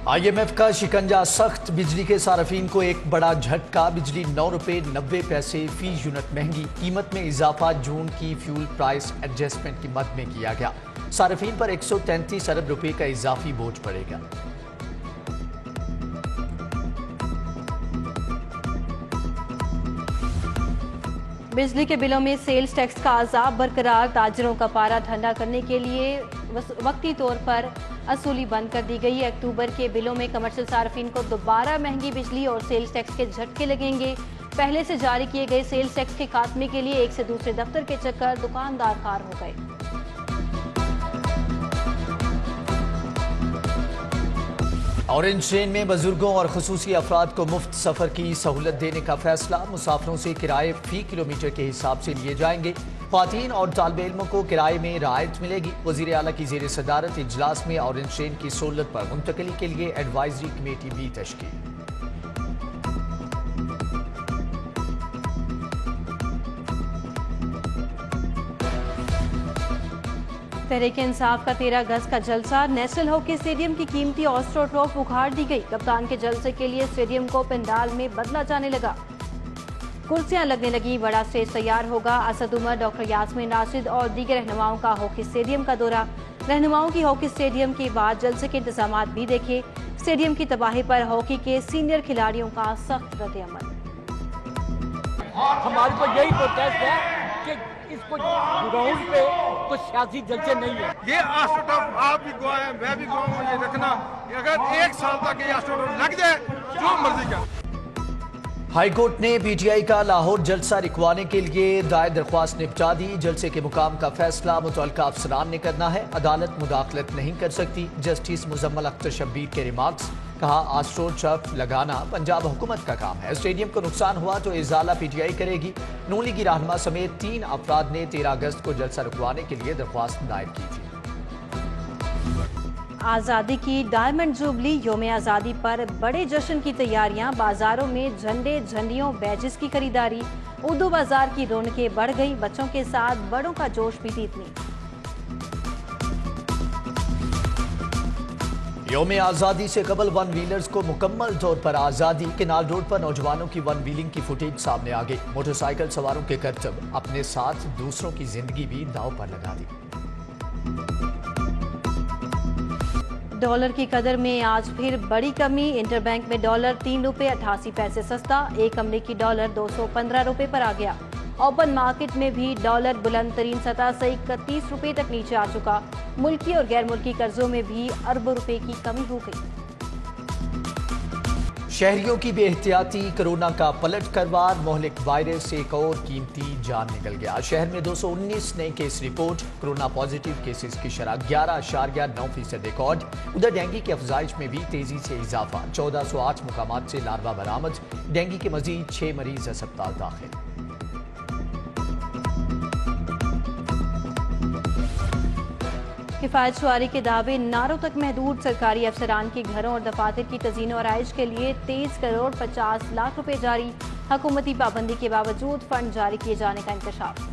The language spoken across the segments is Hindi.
IMF का शिकंजा सख्त, बिजली के सार्फिन को एक बड़ा झटका। बिजली 9 रुपए 90 पैसे फी यूनिट महंगी। कीमत में इजाफा जून की फ्यूल प्राइस एडजस्टमेंट की मद में किया गया। सार्फिन पर 133 अरब रुपए का इजाफी बोझ पड़ेगा। बिजली के बिलों में सेल्स टैक्स का अजाब बरकरार। ताजरों का पारा ठंडा करने के लिए वक्ती तौर पर असूली बंद कर दी गई। अक्टूबर के बिलों में कमर्शियल सार्फिन को दोबारा महंगी बिजली और सेल्स टैक्स के झटके लगेंगे। पहले से जारी किए गए सेल्स टैक्स के खात्मे के लिए एक से दूसरे दफ्तर के चक्कर दुकानदार कार हो गए। ऑरेंज ट्रेन में बुजुर्गों और खुसूसी अफराद को मुफ्त सफर की सहूलत देने का फैसला। मुसाफिरों से किराए फी किलोमीटर के हिसाब से लिए जाएंगे। ख्वातीन और तालिब इल्मों को किराए में रियायत मिलेगी। वजीर आला की जेर सदारत इजलास में ऑरेंज ट्रेन की सहूलत पर मुंतकली के लिए एडवाइजरी कमेटी भी तश्कील। तहरीक इंसाफ का 13 अगस्त का जलसा। नेशनल हॉकी स्टेडियम की कीमती ऑस्ट्रो ट्रॉफ उखाड़ दी गई। कप्तान के जलसे के लिए स्टेडियम को पंडाल में बदला जाने लगा। कुर्सियां लगने लगी। बड़ा स्टेज तैयार होगा। असद उमर, डॉक्टर यास्मीन राशिद और दीगर रहनुमाओं का हॉकी स्टेडियम का दौरा। रहनुमाओं की हॉकी स्टेडियम के बाद जलसे के इंतजाम भी देखे। स्टेडियम की तबाही पर हॉकी के सीनियर खिलाड़ियों का सख्त रद्द-ए-अमल। हमारी तो यही प्रोटेस्ट है कि इसको ग्राउंड पे कुछ सियासी जलसे नहीं है। ये आस्ट्रोटर्फ आप भी गवाह हैं, मैं भी गवाह हूं। ये रखना, अगर 1 साल तक ये आस्ट्रोटर्फ लग जाए जो मर्जी कर। हाई कोर्ट ने PTI का लाहौर जलसा रुकवाने के लिए दायर दरख्वास्त निपटा दी। जलसे के मुकाम का फैसला मुतल्लिका अफसरान ने करना है। अदालत मुदाखलत नहीं कर सकती। जस्टिस मुजम्मल अख्तर शब्बीर के रिमार्क्स। कहा, आस्ट्रो टर्फ लगाना पंजाब हुकूमत का काम है। स्टेडियम को नुकसान हुआ तो इजाला PTI करेगी। नून लीगी रहनुमा समेत 3 अफराद ने 13 अगस्त को जलसा रुकवाने के लिए दरख्वास्त दायर की थी। आज़ादी की डायमंड जुबली। योम आज़ादी पर बड़े जश्न की तैयारियां। बाजारों में झंडे, झंडियों, बैजेस की खरीदारी। उर्दू बाजार की रौनकें बढ़ गई। बच्चों के साथ बड़ों का जोश भी इतनी। योम आज़ादी से कबल वन व्हीलर्स को मुकम्मल तौर पर आज़ादी। केनाल रोड पर नौजवानों की वन व्हीलिंग की फुटेज सामने आ गई। मोटरसाइकिल सवारों के करतब अपने साथ दूसरों की जिंदगी भी दांव पर लगा दी। डॉलर की कदर में आज फिर बड़ी कमी। इंटरबैंक में डॉलर 3 रुपए 88 पैसे सस्ता। एक अमरीकी डॉलर 215 रुपए पर आ गया। ओपन मार्केट में भी डॉलर बुलंद तरीन सतह से 31 रुपए तक नीचे आ चुका। मुल्की और गैर मुल्की कर्जों में भी अरबों रुपए की कमी हो गई। शहरियों की बेहतियाती, कोरोना का पलट करवार। मोहलिक वायरस से एक और कीमती जान निकल गया। शहर में 219 नए case report. Corona positive cases की शरह 11.9% रिकॉर्ड। उधर डेंगू की अफजाइश में भी तेजी से इजाफा। 1408 मुकामात से लार्वा बरामद। डेंगू के मजीद 6 मरीज अस्पताल दाखिल। किफायत शुमारी के दावे नारों तक महदूद। सरकारी अफसरान के घरों और दफातर की तज़ीन और आइश के लिए 23 करोड़ 50 लाख रुपए जारी। हुकूमती पाबंदी के बावजूद फंड जारी किए जाने का इंकशाफ।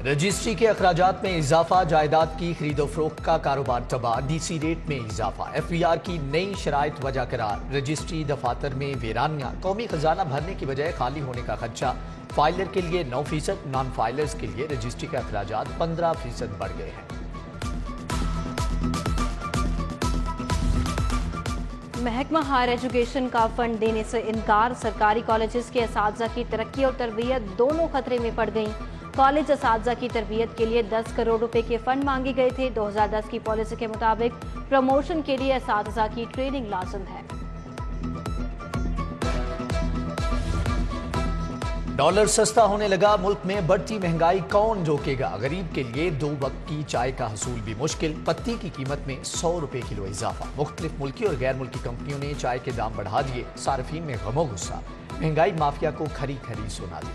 रजिस्ट्री के अखराजात में इजाफा। जायदाद की खरीदो फरोख्त का कारोबार तबाह। DC रेट में इजाफा। FBR की नई शराइत वजह करार। रजिस्ट्री दफातर में वीरानियां। कौमी खजाना भरने की बजाय खाली होने का खदशा। फाइलर के लिए 9%, नॉन फाइलर्स के लिए रजिस्ट्री के अखराजात 15% बढ़ गए हैं। महकमा हायर एजुकेशन का फंड देने से इनकार। सरकारी कॉलेजेस के असातिज़ा की तरक्की और तरबियत दोनों खतरे में पड़ गईं। कॉलेज असातिज़ा की तरबियत के लिए 10 करोड़ रुपए के फंड मांगे गए थे। 2010 की पॉलिसी के मुताबिक प्रमोशन के लिए असातिज़ा की ट्रेनिंग लाजिम है। डॉलर सस्ता होने लगा। मुल्क में बढ़ती महंगाई कौन रोकेगा। गरीब के लिए 2 वक्त की चाय का हसूल भी मुश्किल। पत्ती की कीमत में 100 रुपए किलो इजाफा। मुख्तलिफ मुल्की और गैर मुल्की कंपनियों ने चाय के दाम बढ़ा दिए। सार्फिन में गमो गुस्सा। महंगाई माफिया को खरी खरी सुना दी।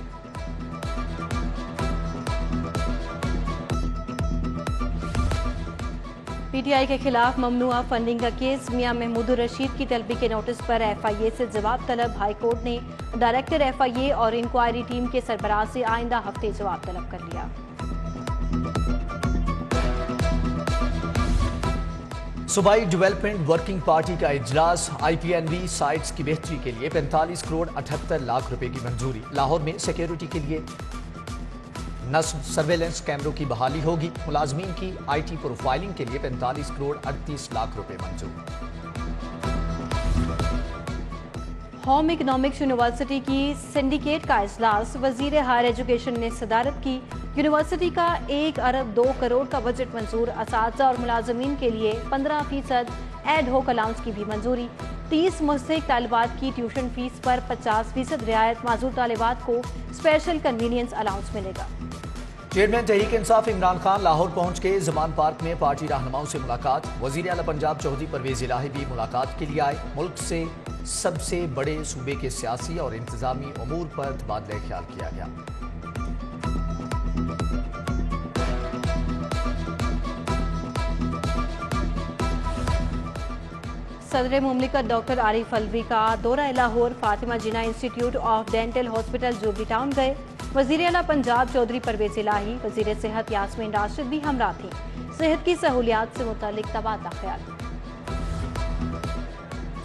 PTI के खिलाफ ममनुआ फंडिंग का केस। मियां महमूदुर रशीद की तलबी के नोटिस पर FIA से जवाब तलब। हाई कोर्ट ने डायरेक्टर FIA और इंक्वायरी टीम के सरबराह से आइंदा हफ्ते जवाब तलब कर लिया। सूबाई डेवलपमेंट वर्किंग पार्टी का इजलास। IPNB साइट्स की बेहतरी के लिए 45 करोड़ 78 लाख रुपए की मंजूरी। लाहौर में सिक्योरिटी के लिए नस्ब सर्वेलेंस कैमरों की बहाली होगी। मुलाजमीन की IT प्रोफाइलिंग के लिए 45 करोड़ 38 लाख रुपए मंजूर। होम इकोनॉमिक्स यूनिवर्सिटी की सिंडिकेट का इजलास। वजीर हायर एजुकेशन ने सदारत की। यूनिवर्सिटी का 1 अरब 2 करोड़ का बजट मंजूर। असातिज़ा और मुलाजमीन के लिए 15% एड होक अलाउंस की भी मंजूरी। 30 मुस्तहिक तालिबात की ट्यूशन फीस पर 50% रियायत। माजूर तालिबात को स्पेशल कन्वीनियंस अलाउंस मिलेगा। चेयरमैन तहरीक इंसाफ इमरान खान लाहौर पहुंच के जमान पार्क में पार्टी रहनुमाओं से मुलाकात। वजीर आला पंजाब चौधरी परवेज इलाही भी मुलाकात के लिए आए। मुल्क से सबसे बड़े सूबे के सियासी और इंतजामी अमूर पर तबादला ख्याल किया गया। सदर मुमलिकत डॉक्टर आरिफ अलवी का दौरा Lahore. Fatima Jinnah institute of dental hospital Jubilee Town गए। वजीर आला पंजाब चौधरी परवेज इलाही, वजीर सेहत यास्मीन राशिद भी हमरा थी। सेहत की सहूलियात से मुतालिक तबादला ख्याल।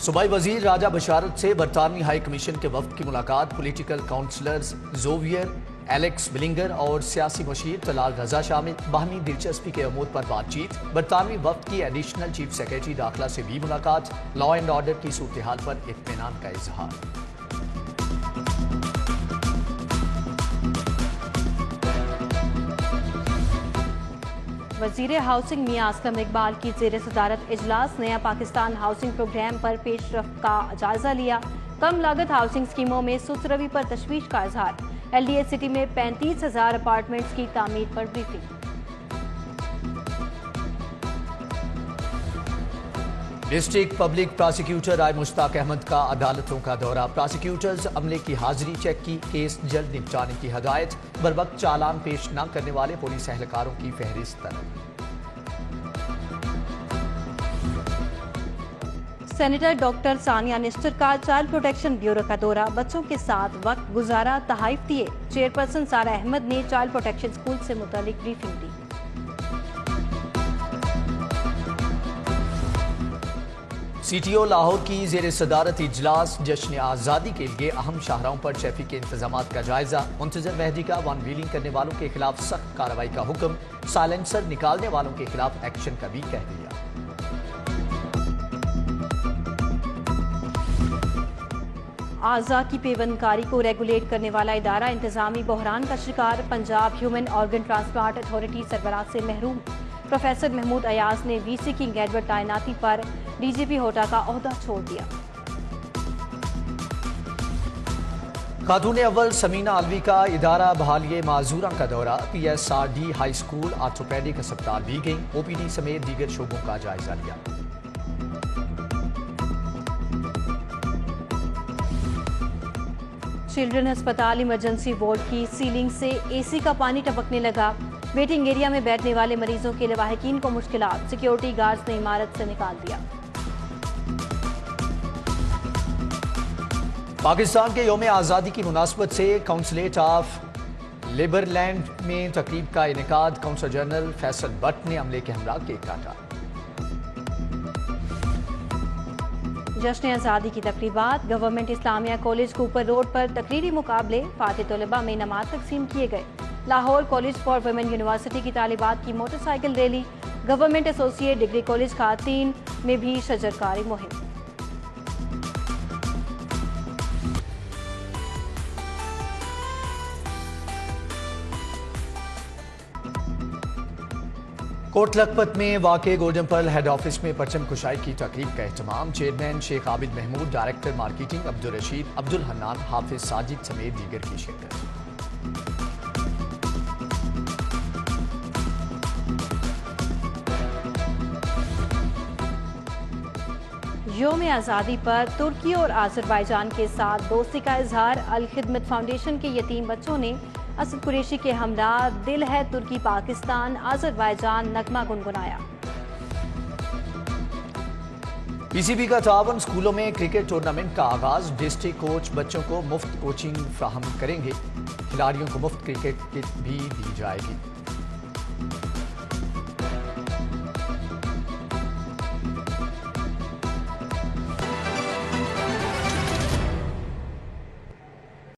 सूबाई वजीर राजा बशारत से बरतानवी हाई कमीशन के वफ्द की मुलाकात। पॉलिटिकल काउंसलर्स जोवियर एलेक्स बिलिंगर और सियासी मशीर तलाल रजा शामिल। बाहमी दिलचस्पी के अमूर पर बातचीत। बरतानवी वफ्द की एडिशनल चीफ सेक्रेटरी दाखिला से भी मुलाकात। लॉ एंड ऑर्डर की सूरत हाल पर इत्मीनान का इजहार। वजीर हाउसिंग मियां असलम इकबाल की जेर सदारत इजलास। नया पाकिस्तान हाउसिंग प्रोग्राम पर पेशरफ्त का जायजा लिया। कम लागत हाउसिंग स्कीमों में सुसरवी पर तशवीश का इजहार। LDA सिटी में 35,000 अपार्टमेंट्स की तामीर पर ब्रीफिंग। डिस्ट्रिक्ट पब्लिक प्रोसिक्यूटर राय मुश्ताक अहमद का अदालतों का दौरा। प्रोसिक्यूटर्स अमले की हाजिरी चेक की। केस जल्द निपटाने की हदायत। बरवक्त चालान पेश न करने वाले पुलिस एहलकारों की फहरिस्त तलब। सेनेटर डॉक्टर सानिया निश्चर का चाइल्ड प्रोटेक्शन ब्यूरो का दौरा। बच्चों के साथ वक्त गुजारा, तहाइफ दिए। चेयरपर्सन सारा अहमद ने चाइल्ड प्रोटेक्शन स्कूल से मुतालिक ब्रीफिंग दी। CTO लाहौर की जेर सदारत इजलास। जश्न आज़ादी के लिए अहम शाहराहों पर ट्रैफिक के इंतजाम का जायजा। मुंतजर मेहदी का वन व्हीलिंग करने वालों के खिलाफ सख्त कार्रवाई का हुक्म। साइलेंसर निकालने वालों के खिलाफ एक्शन का भी कह दिया। आज़ा की पेवंदकारी को रेगुलेट करने वाला इदारा इंतजामी बहरान का शिकार। Punjab human organ transplant authority सरबराह से महरूम। प्रोफेसर महमूद अयाज ने VC की गैरबर तैनाती पर DGP होटा का ओहदा छोड़ दिया। खातून अव्वल समीना अलवी का इदारा बहालिये माजूरा का दौरा। PSRD हाई स्कूल आर्थोपेडिक अस्पताल भी गई। OPD समेत दीगर शोबों का जायजा लिया। चिल्ड्रन अस्पताल इमरजेंसी वार्ड की सीलिंग से AC का पानी टपकने लगा। वेटिंग एरिया में बैठने वाले मरीजों के लवाहिकीन को मुश्किलात। सिक्योरिटी गार्ड्स ने इमारत से निकाल दिया। पाकिस्तान के यौम आज़ादी की मुनासबत से काउंसिलेट ऑफ लिबरलैंड में तकरीब का इनेकाद। काउंसल जनरल फैसल भट्ट ने अमले के हमरा केक काटा। जश्न आज़ादी की तकरीबात। Government Islamia college Cooper road पर तकरीरी मुकाबले। फातिह तलबा में इनामात तकसीम किए गए। Lahore college for women university की तालिबात की motorcycle rally. Government associate degree college खातीन में भी शजरकारी मुहिम। कोट लखपत में वाक़े गोल्डन पर्ल हेड ऑफिस में परचम कुशाई की तकरीब का एहतमाम। Chairman Sheikh Abid Mahmood, director marketing Abdul Rasheed, Abdul Hannan, Hafiz Sajid समेत दीगर की शिरकत। यौम आज़ादी पर तुर्की और आज़रबाईजान के साथ दोस्ती का इजहार। अल खिदमत फाउंडेशन के यतीम बच्चों ने असद कुरैशी के हमरा दिल है तुर्की पाकिस्तान आज़रबाईजान नगमा गुनगुनाया। PCB का तावन। स्कूलों में क्रिकेट टूर्नामेंट का आगाज। डिस्ट्रिक्ट कोच बच्चों को मुफ्त कोचिंग फ्राहम करेंगे। खिलाड़ियों को मुफ्त क्रिकेट किट भी दी जाएगी।